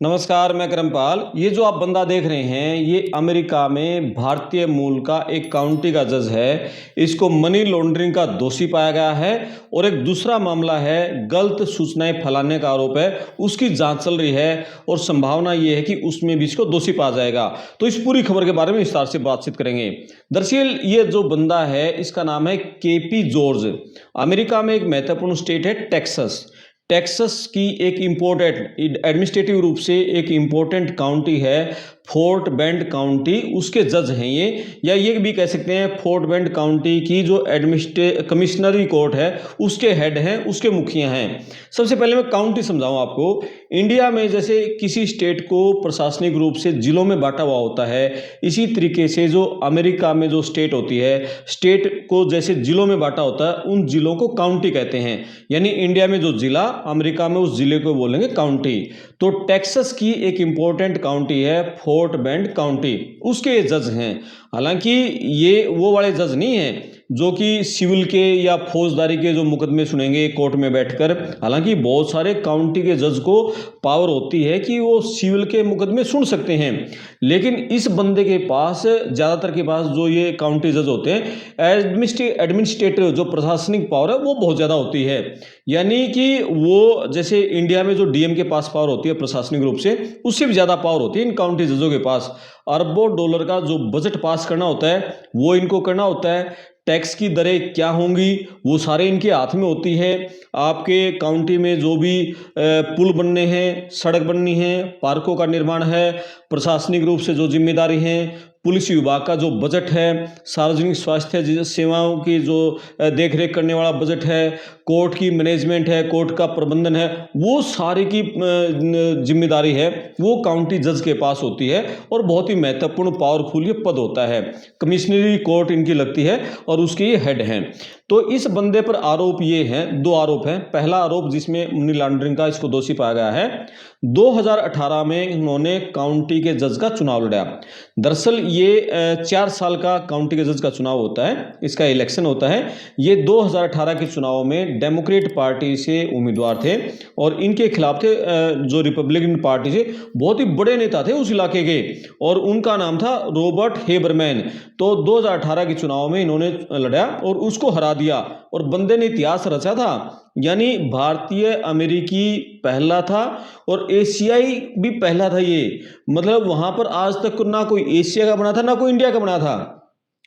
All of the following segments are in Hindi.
नमस्कार, मैं करमपाल। ये जो आप बंदा देख रहे हैं, ये अमेरिका में भारतीय मूल का एक काउंटी का जज है। इसको मनी लॉन्ड्रिंग का दोषी पाया गया है और एक दूसरा मामला है, गलत सूचनाएं फैलाने का आरोप है। उसकी जांच चल रही है और संभावना ये है कि उसमें भी इसको दोषी पाया जाएगा। तो इस पूरी खबर के बारे में विस्तार से बातचीत करेंगे। दरअसल ये जो बंदा है, इसका नाम है केपी जॉर्ज। अमेरिका में एक महत्वपूर्ण स्टेट है टेक्सास। टेक्सास की एक इम्पोर्टेंट एडमिनिस्ट्रेटिव रूप से एक इम्पोर्टेंट काउंटी है फोर्ट बेंड काउंटी, उसके जज हैं ये, या ये भी कह सकते हैं फोर्ट बेंड काउंटी की जो कमिश्नरी कोर्ट है उसके हेड हैं, उसके मुखिया हैं। सबसे पहले मैं काउंटी समझाऊं आपको। इंडिया में जैसे किसी स्टेट को प्रशासनिक रूप से जिलों में बांटा हुआ होता है, इसी तरीके से जो अमेरिका में जो स्टेट होती है, स्टेट को जैसे जिलों में बांटा होता है, उन जिलों को काउंटी कहते हैं। यानी इंडिया में जो जिला, अमेरिका में उस जिले को बोलेंगे काउंटी। तो टेक्सास की एक इंपॉर्टेंट काउंटी है फोर्ट बेंड काउंटी, उसके ये जज हैं। हालांकि ये वो वाले जज नहीं हैं जो कि सिविल के या फौजदारी के जो मुकदमे सुनेंगे कोर्ट में बैठकर। हालांकि बहुत सारे काउंटी के जज को पावर होती है कि वो सिविल के मुकदमे सुन सकते हैं, लेकिन इस बंदे के पास, ज़्यादातर के पास जो ये काउंटी जज होते हैं, एडमिनिस्ट्रेटिव जो प्रशासनिक पावर है वो बहुत ज़्यादा होती है। यानी कि वो जैसे इंडिया में जो डीएम के पास पावर होती है प्रशासनिक रूप से, उससे भी ज़्यादा पावर होती है इन काउंटी जजों के पास। अरबों डॉलर का जो बजट पास करना होता है वो इनको करना होता है। टैक्स की दरें क्या होंगी वो सारे इनके हाथ में होती है। आपके काउंटी में जो भी पुल बनने हैं, सड़क बननी है, पार्कों का निर्माण है, प्रशासनिक रूप से जो जिम्मेदारी है, पुलिस विभाग का जो बजट है, सार्वजनिक स्वास्थ्य सेवाओं की जो देखरेख करने वाला बजट है, कोर्ट की मैनेजमेंट है, कोर्ट का प्रबंधन है, वो सारी की जिम्मेदारी है वो काउंटी जज के पास होती है और बहुत ही महत्वपूर्ण पावरफुल ये पद होता है। कमिश्नरी कोर्ट इनकी लगती है और उसके ये हेड हैं। तो इस बंदे पर आरोप ये हैं, दो आरोप हैं। पहला आरोप जिसमें मनी लॉन्ड्रिंग का इसको दोषी पाया गया है, 2018 में इन्होंने काउंटी के जज का चुनाव लड़ा। दरअसल ये 4 साल का काउंटी के जज का चुनाव होता है, इसका इलेक्शन होता है। ये 2018 के चुनाव में डेमोक्रेट पार्टी से उम्मीदवार थे और इनके खिलाफ थे जो रिपब्लिकन पार्टी से बहुत ही बड़े नेता थे उस इलाके के, और उनका नाम था रॉबर्ट हेबरमैन। तो 2018 के चुनाव में इन्होंने लड़ा और उसको हरा दिया और बंदे ने इतिहास रचा था। यानी भारतीय अमेरिकी पहला था और एशियाई भी पहला था ये। मतलब वहां पर आज तक ना कोई एशिया का बना था ना कोई इंडिया का बना था।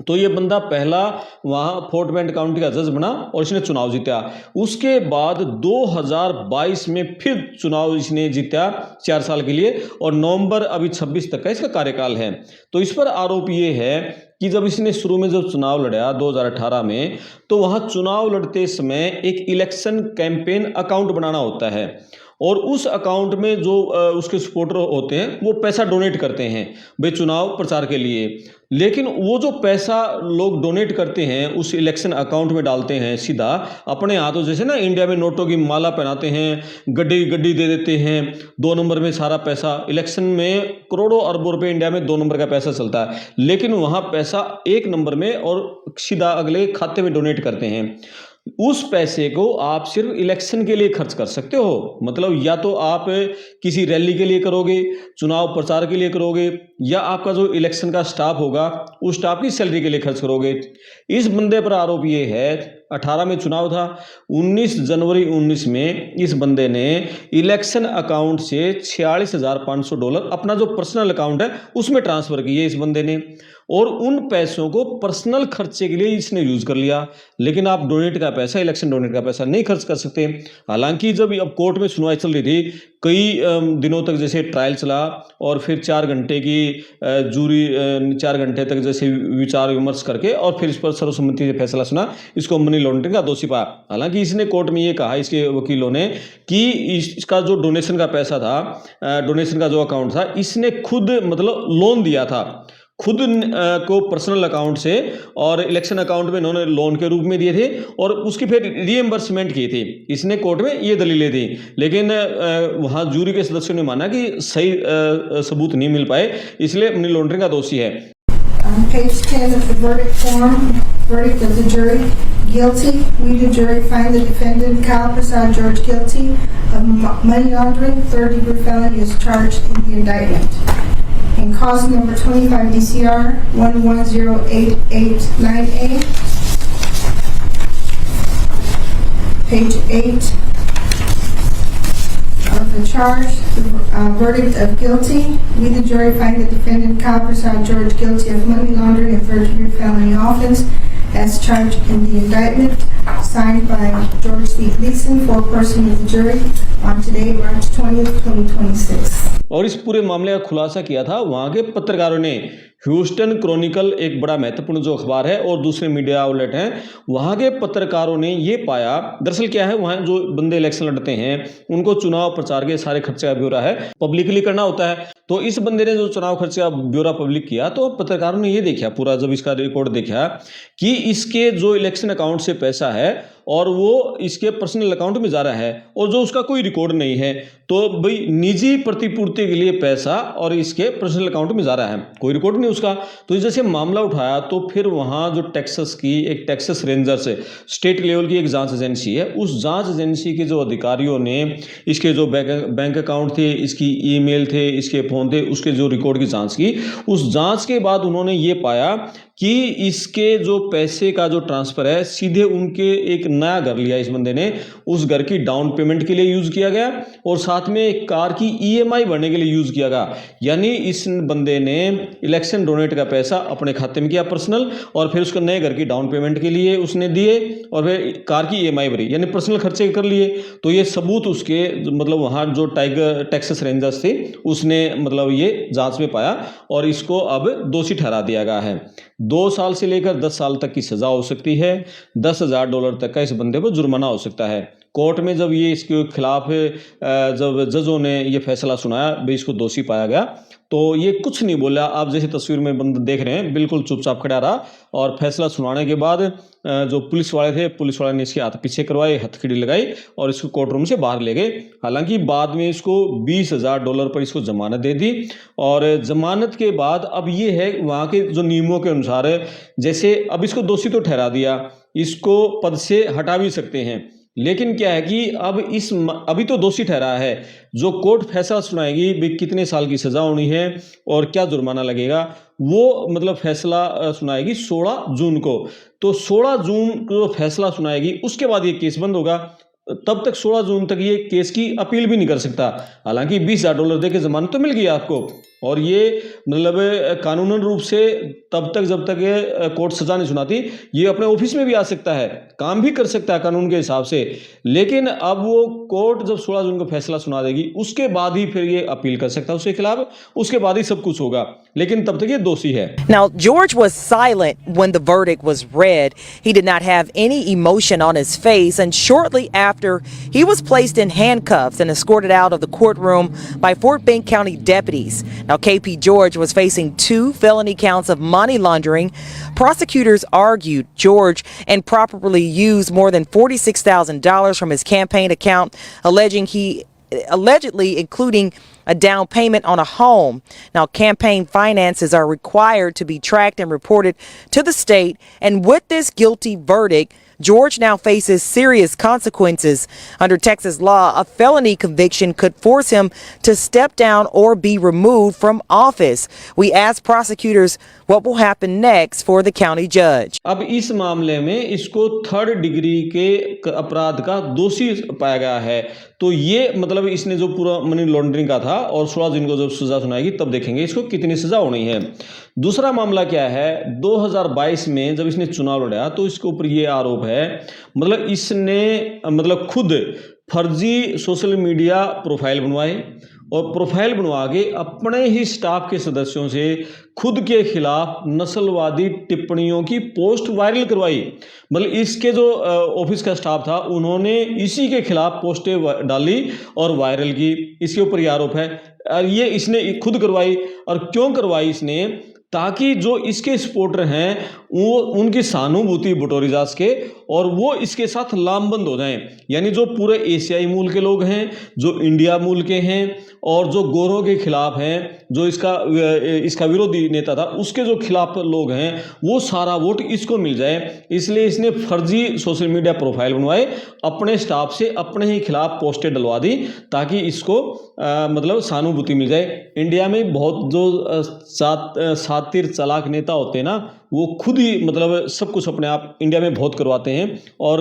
तो ये बंदा पहला वहां फोर्ट बेंड काउंटी का जज बना और इसने चुनाव जीता। उसके बाद 2022 में फिर चुनाव इसने जीता 4 साल के लिए, और नवंबर अभी 26 तक का इसका कार्यकाल है। तो इस पर आरोप ये है कि जब इसने शुरू में जब चुनाव लड़ा 2018 में, तो वहां चुनाव लड़ते समय एक इलेक्शन कैंपेन अकाउंट बनाना होता है और उस अकाउंट में जो उसके सपोर्टर होते हैं वो पैसा डोनेट करते हैं भाई चुनाव प्रचार के लिए। लेकिन वो जो पैसा लोग डोनेट करते हैं उस इलेक्शन अकाउंट में डालते हैं सीधा अपने हाथों। जैसे ना इंडिया में नोटों की माला पहनाते हैं, गड्डी गड्डी दे देते हैं, 2 नंबर में सारा पैसा। इलेक्शन में करोड़ों अरबों रुपए इंडिया में 2 नंबर का पैसा चलता है, लेकिन वहाँ पैसा 1 नंबर में और सीधा अगले खाते में डोनेट करते हैं। उस पैसे को आप सिर्फ इलेक्शन के लिए खर्च कर सकते हो। मतलब या तो आप किसी रैली के लिए करोगे, चुनाव प्रचार के लिए करोगे, या आपका जो इलेक्शन का स्टाफ होगा उस स्टाफ की सैलरी के लिए खर्च करोगे। इस बंदे पर आरोप ये है, 18 में चुनाव था, 19 जनवरी 19 में इस बंदे ने इलेक्शन अकाउंट से $46,500 अपना जो पर्सनल अकाउंट है उसमें ट्रांसफर किए इस बंदे ने, और उन पैसों को पर्सनल खर्चे के लिए इसने यूज कर लिया। लेकिन आप डोनेट का पैसा, इलेक्शन डोनेट का पैसा नहीं खर्च कर सकते। हालांकि जब अब कोर्ट में सुनवाई चल रही थी, कई दिनों तक जैसे ट्रायल चला और फिर 4 घंटे की जूरी 4 घंटे तक जैसे विचार विमर्श करके और फिर इस पर सर्वसम्मति से फैसला सुना, इसको मनी लॉन्ड्रिंग का दोषी पाया। हालांकि इसने कोर्ट में ये कहा, इसके वकीलों ने, कि इसका जो डोनेशन का पैसा था, डोनेशन का जो अकाउंट था, इसने खुद मतलब लोन दिया था खुद को पर्सनल अकाउंट से, और इलेक्शन अकाउंट में इन्होंने लोन के रूप में दिए थे और उसकी फिर रीएम्बर्समेंट की थी। इसने कोर्ट में ये दलीलें दी, लेकिन वहाँ जूरी के सदस्यों ने माना कि सही सबूत नहीं मिल पाए, इसलिए मनी लॉन्ड्रिंग का दोषी है। Page 10 of the verdict form, verdict of the jury, guilty. We, the jury, find the defendant Kyle Prasad George guilty of money laundering, third-degree felony is charged in the indictment. In cause number 25 DCR 110889A, page 8 of the charge, the verdict of guilty. We, the jury, find the defendant Kyle Prasad George guilty of money laundering and third-degree felony offense as charged in the indictment, signed by George C. Gleason, foreperson of the jury, on today, March 20th, 2026. और इस पूरे मामले का खुलासा किया था वहाँ के पत्रकारों ने। ह्यूस्टन क्रॉनिकल एक बड़ा महत्वपूर्ण जो अखबार है और दूसरे मीडिया आउटलेट हैं, वहाँ के पत्रकारों ने ये पाया, दरअसल क्या है, वहाँ जो बंदे इलेक्शन लड़ते हैं उनको चुनाव प्रचार के सारे खर्चे का ब्यौरा है पब्लिकली करना होता है। तो इस बंदे ने जो चुनाव खर्चे का ब्यौरा पब्लिक किया, तो पत्रकारों ने ये देखा पूरा, जब इसका रिकॉर्ड देखा कि इसके जो इलेक्शन अकाउंट से पैसा है और वो इसके पर्सनल अकाउंट में जा रहा है और जो उसका कोई रिकॉर्ड नहीं है, तो भाई निजी प्रतिपूर्ति के लिए पैसा और इसके पर्सनल अकाउंट में जा रहा है, कोई रिकॉर्ड नहीं उसका। तो जैसे मामला उठाया तो फिर वहाँ जो टेक्सास की एक टेक्सास रेंजर्स है, स्टेट लेवल की एक जांच एजेंसी है, उस जांच एजेंसी के जो अधिकारियों ने इसके जो बैंक अकाउंट थे, इसकी ईमेल थे, इसके फ़ोन थे, उसके जो रिकॉर्ड की जाँच की, उस जाँच के बाद उन्होंने ये पाया कि इसके जो पैसे का जो ट्रांसफ़र है सीधे उनके एक नया घर लिया इस बंदे ने, उस घर की डाउन पेमेंट के लिए यूज़ किया गया और साथ में एक कार की ईएमआई भरने के लिए यूज़ किया गया। यानी इस बंदे ने इलेक्शन डोनेट का पैसा अपने खाते में किया पर्सनल, और फिर उसके नए घर की डाउन पेमेंट के लिए उसने दिए और फिर कार की ईएमआई भरी, यानी पर्सनल खर्चे कर लिए। तो ये सबूत उसके मतलब वहाँ जो टेक्सास रेंजर्स थे उसने मतलब ये जांच में पाया और इसको अब दोषी ठहरा दिया गया है। 2 साल से लेकर 10 साल तक की सज़ा हो सकती है, $10,000 तक का इस बंदे पर जुर्माना हो सकता है। कोर्ट में जब ये इसके खिलाफ जब जजों ने ये फैसला सुनाया, भाई इसको दोषी पाया गया, तो ये कुछ नहीं बोला। आप जैसे तस्वीर में बंदा देख रहे हैं, बिल्कुल चुपचाप खड़ा रहा और फैसला सुनाने के बाद जो पुलिस वाले थे, पुलिस वाले ने इसके हाथ पीछे करवाए, हथकड़ी लगाई और इसको कोर्ट रूम से बाहर ले गए। हालांकि बाद में इसको $20,000 पर इसको जमानत दे दी और जमानत के बाद अब ये है वहाँ के जो नियमों के अनुसार, जैसे अब इसको दोषी तो ठहरा दिया, इसको पद से हटा भी सकते हैं, लेकिन क्या है कि अब अभी तो दोषी ठहरा है, जो कोर्ट फैसला सुनाएगी भी कितने साल की सज़ा होनी है और क्या जुर्माना लगेगा, वो मतलब फैसला सुनाएगी 16 जून को। तो 16 जून को फैसला सुनाएगी, उसके बाद ये केस बंद होगा। तब तक 16 जून तक ये केस की अपील भी नहीं कर सकता। हालांकि $20,000 दे के जमानत तो मिल गई आपको, और ये मतलब कानूनन रूप से तब तक जब तक ये कोर्ट सजा नहीं सुनाती, ये अपने ऑफिस में भी आ सकता है, काम भी कर सकता है कानून के हिसाब से। लेकिन अब वो कोर्ट जब 16 जून को फैसला सुना देगी, उसके बाद ही फिर ये अपील कर सकता है उसके खिलाफ, उसके बाद ही सब कुछ होगा, लेकिन तब तक ये दोषी है। Now, George was silent when the verdict was read. He did not have any emotion on his face, and shortly after, he was placed in handcuffs and escorted out of the courtroom by Fort Bend County deputies. Now, KP George was facing 2 felony counts of money laundering. Prosecutors argued George improperly used more than $46,000 from his campaign account, allegedly including a down payment on a home. Now, campaign finances are required to be tracked and reported to the state, and with this guilty verdict, George now faces serious consequences. Under Texas law, a felony conviction could force him to step down or be removed from office. We asked prosecutors what will happen next for the county judge. अब इस मामले में इसको 3rd डिग्री के अपराध का दोषी पाया गया है। तो ये मतलब इसने जो पूरा मनी लॉन्ड्रिंग का था, और 16 दिन को जब सजा सुनाएगी तब देखेंगे इसको कितनी सजा होनी है। दूसरा मामला क्या है, 2022 में जब इसने चुनाव लड़ा तो इसके ऊपर ये आरोप है, मतलब इसने मतलब खुद फर्जी सोशल मीडिया प्रोफाइल बनवाए और प्रोफाइल बनवा के अपने ही स्टाफ के सदस्यों से खुद के खिलाफ नस्लवादी टिप्पणियों की पोस्ट वायरल करवाई। मतलब इसके जो ऑफिस का स्टाफ था, उन्होंने इसी के खिलाफ पोस्टें डाली और वायरल की। इसके ऊपर ये आरोप है, और ये इसने खुद करवाई। और क्यों करवाई इसने, ताकि जो इसके सपोर्टर हैं वो उनकी सहानुभूति बटोरी जा सके और वो इसके साथ लामबंद हो जाएं, यानी जो पूरे एशियाई मूल के लोग हैं, जो इंडिया मूल के हैं और जो गोरों के खिलाफ हैं, जो इसका विरोधी नेता था उसके जो खिलाफ लोग हैं, वो सारा वोट इसको मिल जाए। इसलिए इसने फर्जी सोशल मीडिया प्रोफाइल बनवाए, अपने स्टाफ से अपने ही खिलाफ पोस्टें डलवा दी ताकि इसको मतलब सहानुभूति मिल जाए। इंडिया में बहुत जो सातिर चालाक नेता होते हैं ना, वो खुद ही मतलब सब कुछ अपने आप इंडिया में बहुत करवाते हैं और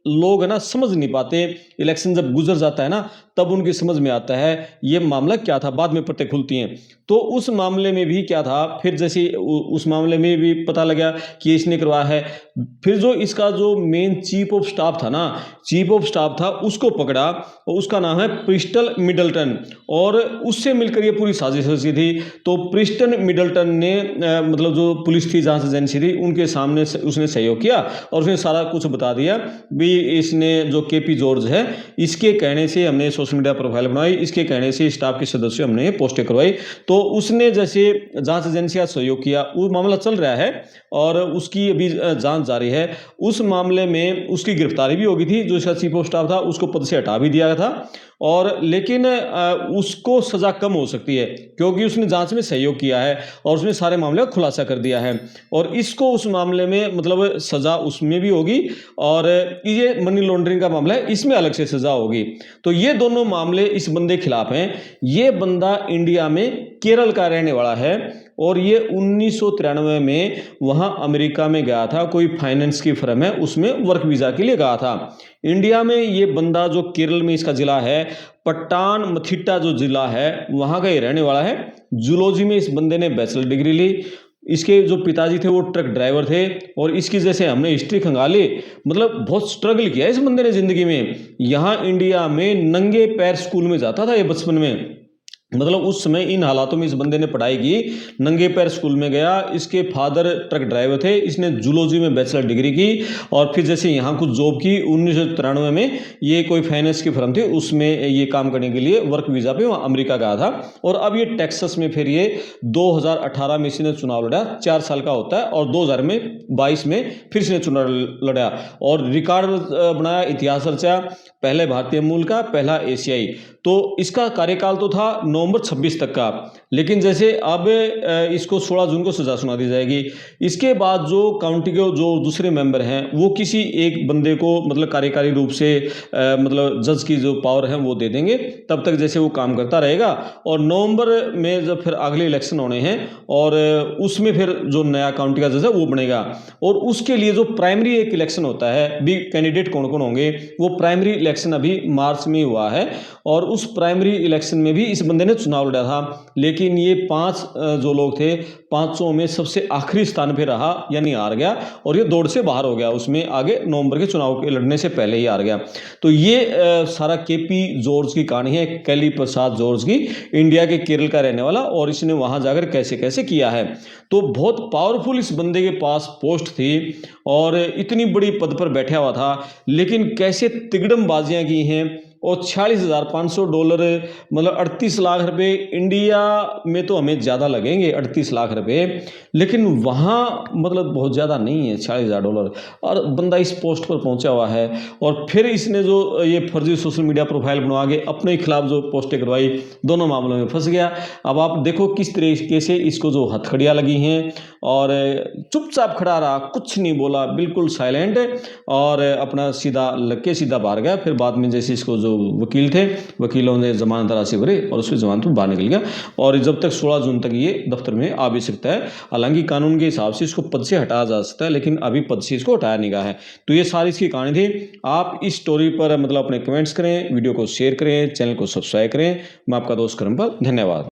लोग है ना समझ नहीं पाते। इलेक्शन जब गुजर जाता है ना तब उनकी समझ में आता है ये मामला क्या था, बाद में पत्ते खुलती हैं। तो उस मामले में भी क्या था, फिर जैसे उस मामले में भी पता लगा कि इसने करवाया है। फिर जो इसका जो मेन चीफ ऑफ स्टाफ था ना, चीफ ऑफ स्टाफ था, उसको पकड़ा और उसका नाम है प्रिस्टन मिडलटन, और उससे मिलकर ये पूरी साजिश रची थी। तो प्रिस्टन मिडलटन ने मतलब जो पुलिस थी, जांच एजेंसी थी, उनके सामने उसने सहयोग किया और उसने सारा कुछ बता दिया भी इसने जो केपी जॉर्ज है इसके कहने से हमने सोशल मीडिया प्रोफाइल बनाई, इसके कहने से स्टाफ के सदस्य हमने पोस्टें करवाई। तो उसने जैसे जांच एजेंसी का सहयोग किया, वो मामला चल रहा है और उसकी अभी जांच जारी है। उस मामले में उसकी गिरफ्तारी भी हो गई थी, जो इसका चीफ ऑफ स्टाफ था उसको पद से हटा भी दिया था, और लेकिन उसको सज़ा कम हो सकती है क्योंकि उसने जांच में सहयोग किया है और उसने सारे मामले का खुलासा कर दिया है, और इसको उस मामले में मतलब सज़ा उसमें भी होगी, और ये मनी लॉन्ड्रिंग का मामला है, इसमें अलग से सज़ा होगी। तो ये दोनों मामले इस बंदे के खिलाफ हैं। ये बंदा इंडिया में केरल का रहने वाला है और ये 1993 में वहाँ अमेरिका में गया था, कोई फाइनेंस की फर्म है उसमें वर्क वीज़ा के लिए गया था। इंडिया में ये बंदा जो केरल में इसका ज़िला है पट्टानमथिट्टा जो ज़िला है, वहाँ का ये रहने वाला है। जूलॉजी में इस बंदे ने बैचलर डिग्री ली। इसके जो पिताजी थे वो ट्रक ड्राइवर थे, और इसकी जैसे हमने हिस्ट्री खंगाली, मतलब बहुत स्ट्रगल किया इस बंदे ने ज़िंदगी में। यहाँ इंडिया में नंगे पैर स्कूल में जाता था ये बचपन में, मतलब उस समय इन हालातों में इस बंदे ने पढ़ाई की, नंगे पैर स्कूल में गया। इसके फादर ट्रक ड्राइवर थे, इसने जूलॉजी में बैचलर डिग्री की और फिर जैसे यहाँ कुछ जॉब की। 1993 में ये कोई फाइनेंस की फर्म थी, उसमें ये काम करने के लिए वर्क वीज़ा पे वहाँ अमेरिका गया था। और अब ये टेक्सास में फिर ये 2018 में इसने चुनाव लड़ा, 4 साल का होता है, और 2022 में फिर इसने चुनाव लड़ा और रिकॉर्ड बनाया, इतिहास रचा, पहले भारतीय मूल का, पहला एशियाई। तो इसका कार्यकाल तो था नवंबर 26 तक का, लेकिन जैसे अब इसको 16 जून को सजा सुना दी जाएगी। इसके बाद जो काउंटी के जो दूसरे मेंबर हैं वो किसी एक बंदे को मतलब कार्यकारी रूप से मतलब जज की जो पावर है वो दे देंगे, तब तक जैसे वो काम करता रहेगा। और नवंबर में जब फिर अगले इलेक्शन होने हैं और उसमें फिर जो नया काउंटी का जज है वो बनेगा, और उसके लिए जो प्राइमरी एक इलेक्शन होता है भी, कैंडिडेट कौन कौन होंगे, वो प्राइमरी इलेक्शन अभी मार्च में हुआ है, और उस प्राइमरी इलेक्शन में भी इस बंदे ने चुनाव लड़ा था। लेकिन ये 5 जो लोग थे, 500 में सबसे आखिरी स्थान पे रहा, यानी हार गया, और ये दौड़ से बाहर हो गया, उसमें आगे नवंबर के चुनाव के लड़ने से पहले ही हार गया। तो ये सारा केपी जॉर्ज की कहानी है, कैली प्रसाद जॉर्ज की, इंडिया के केरल का रहने वाला, और इसने वहां जाकर कैसे कैसे किया है। तो बहुत पावरफुल इस बंदे के पास पोस्ट थी और इतनी बड़ी पद पर बैठा हुआ था, लेकिन कैसे तिगड़मबाजियां की हैं। और $46,500 मतलब 38 लाख रुपए, इंडिया में तो हमें ज़्यादा लगेंगे 38 लाख रुपए, लेकिन वहाँ मतलब बहुत ज़्यादा नहीं है $40,000, और बंदा इस पोस्ट पर पहुँचा हुआ है। और फिर इसने जो ये फर्जी सोशल मीडिया प्रोफाइल बनवा के अपने खिलाफ जो पोस्टें करवाई, दोनों मामलों में फंस गया। अब आप देखो किस तरीके से इसको जो हथकड़ियाँ लगी हैं, और चुपचाप खड़ा रहा, कुछ नहीं बोला, बिल्कुल साइलेंट, और अपना सीधा लग के सीधा बाहर गया। फिर बाद में जैसे इसको जो वकील थे, वकीलों ने जमानत राशि भरी और उसकी जमानत पर बाहर निकल गया, और जब तक 16 जून तक ये दफ्तर में आ भी सकता है। हालांकि कानून के हिसाब से इसको पद से हटाया जा सकता है, लेकिन अभी पद से इसको हटाया नहीं गया है। तो ये सारी इसकी कहानी थी। आप इस स्टोरी पर मतलब अपने कमेंट्स करें, वीडियो को शेयर करें, चैनल को सब्सक्राइब करें। मैं आपका दोस्त करमपाल, धन्यवाद।